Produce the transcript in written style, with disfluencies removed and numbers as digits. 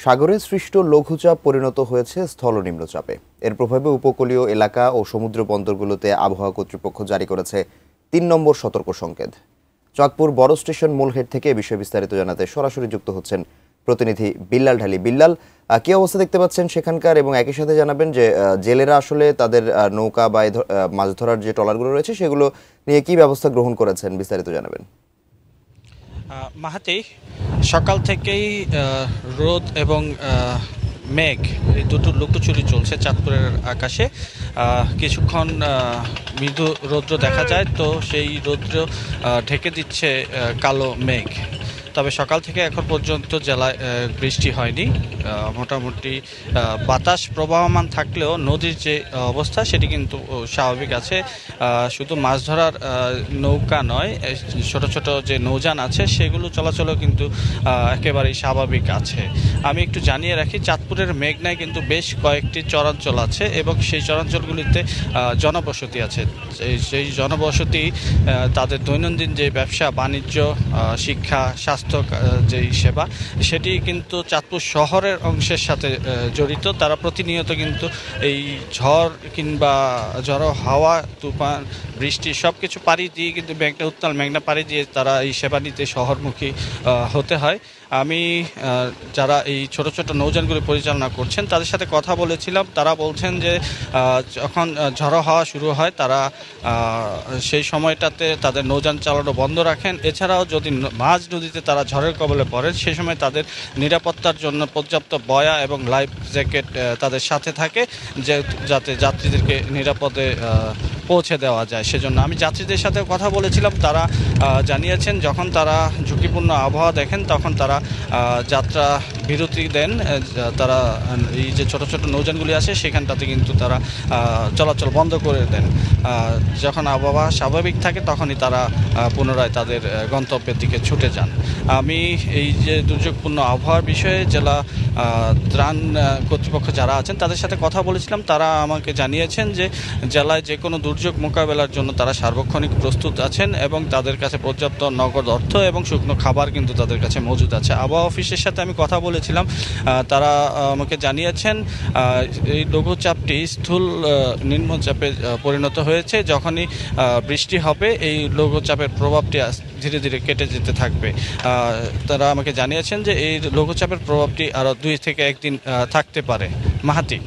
সাগরে সৃষ্ট লঘুচাপ পরিণত হয়েছে স্থলনিম্নচাপে। এর প্রভাবে উপকূলীয় এলাকা ও সমুদ্র বন্দরগুলোতে আবহাওয়া কর্তৃপক্ষ জারি করেছে ৩ নম্বর সতর্ক সংকেত। চাঁদপুর বড় স্টেশন মূলহেড থেকে এ বিষয়ে বিস্তারিত জানাতে সরাসরি যুক্ত হচ্ছেন প্রতিনিধি বিল্লাল ঢালি। বিল্লাল, কি অবস্থা দেখতে পাচ্ছেন সেখানকার, এবং একই সাথে জানাবেন যে জেলেরা আসলে তাদের নৌকা বা মাছ ধরার যে ট্রলারগুলো রয়েছে সেগুলো নিয়ে কি ব্যবস্থা গ্রহণ করেছেন, বিস্তারিত জানাবেন। মাহাতি, সকাল থেকেই রোদ এবং মেঘ এই দুটো লুকোচুরি চলছে চাঁদপুরের আকাশে। কিছুক্ষণ মৃদু রৌদ্র দেখা যায়, তো সেই রৌদ্র ঢেকে দিচ্ছে কালো মেঘ। তবে সকাল থেকে এখন পর্যন্ত জেলায় বৃষ্টি হয়নি। মোটামুটি বাতাস প্রবাহমান থাকলেও নদীর যে অবস্থা সেটি কিন্তু স্বাভাবিক আছে। শুধু মাছ ধরার নৌকা নয়, ছোট ছোট যে নৌযান আছে সেগুলো চলাচলও কিন্তু একেবারেই স্বাভাবিক আছে। আমি একটু জানিয়ে রাখি, চাঁদপুরের মেঘনায় কিন্তু বেশ কয়েকটি চরাঞ্চল আছে এবং সেই চরাঞ্চলগুলিতে জনবসতি আছে। সেই জনবসতি তাদের দৈনন্দিন যে ব্যবসা বাণিজ্য, শিক্ষা, স্বাস্থ্য যেই সেবা, সেটি কিন্তু চাঁদপুর শহরের অংশের সাথে জড়িত। তারা প্রতিনিয়ত কিন্তু এই ঝড় কিংবা ঝড়ো হাওয়া, তুফান, বৃষ্টি সব কিছু পাড়ি দিয়ে কিন্তু উত্তাল মেঘনা পাড়ি দিয়ে তারা এই সেবা নিতে শহরমুখী হতে হয়। আমি যারা এই ছোট ছোট নৌযানগুলি পরিচালনা করছেন তাদের সাথে কথা বলেছিলাম। তারা বলছেন যে যখন ঝড়ো হাওয়া শুরু হয় তারা সেই সময়টাতে তাদের নৌযান চালানো বন্ধ রাখেন। এছাড়াও যদি মাঝ নদীতে তারা ঝড়ের কবলে পড়েন সেই সময় তাদের নিরাপত্তার জন্য পর্যাপ্ত বয়া এবং লাইফ জ্যাকেট তাদের সাথে থাকে, যাতে যাত্রীদেরকে নিরাপদে পৌঁছে দেওয়া যায়। সেজন্য আমি যাত্রীদের সাথে কথা বলেছিলাম। তারা জানিয়েছেন যখন তারা ঝুঁকিপূর্ণ আবহাওয়া দেখেন তখন তারা যাত্রা বিরতি দেন। তারা এই যে ছোট ছোট নৌযানগুলি আছে সেখানটাতে কিন্তু তারা চলাচল বন্ধ করে দেন। যখন আবহাওয়া স্বাভাবিক থাকে তখনই তারা পুনরায় তাদের গন্তব্যের দিকে ছুটে যান। আমি এই যে দুর্যোগপূর্ণ আবহাওয়ার বিষয়ে জেলা ত্রাণ কর্তৃপক্ষ যারা আছেন তাদের সাথে কথা বলেছিলাম। তারা আমাকে জানিয়েছেন যে জেলায় যে কোনো দুর্যোগ মোকাবেলার জন্য তারা সার্বক্ষণিক প্রস্তুত আছেন এবং তাদের কাছে পর্যাপ্ত নগদ অর্থ এবং শুকনো খাবার কিন্তু তাদের কাছে মজুদ আছে। আবহাওয়া অফিসের সাথে আমি কথা বলেছিলাম। তারা আমাকে জানিয়েছেন এই লঘুচাপটি স্থূল নিম্নচাপে পরিণত হয়েছে। যখনই বৃষ্টি হবে এই লঘুচাপের প্রভাবটি ধীরে ধীরে কেটে যেতে থাকবে। তারা আমাকে জানিয়েছেন যে এই লঘুচাপের প্রভাবটি আরও 2 থেকে 1 দিন থাকতে পারে। মাহাতি।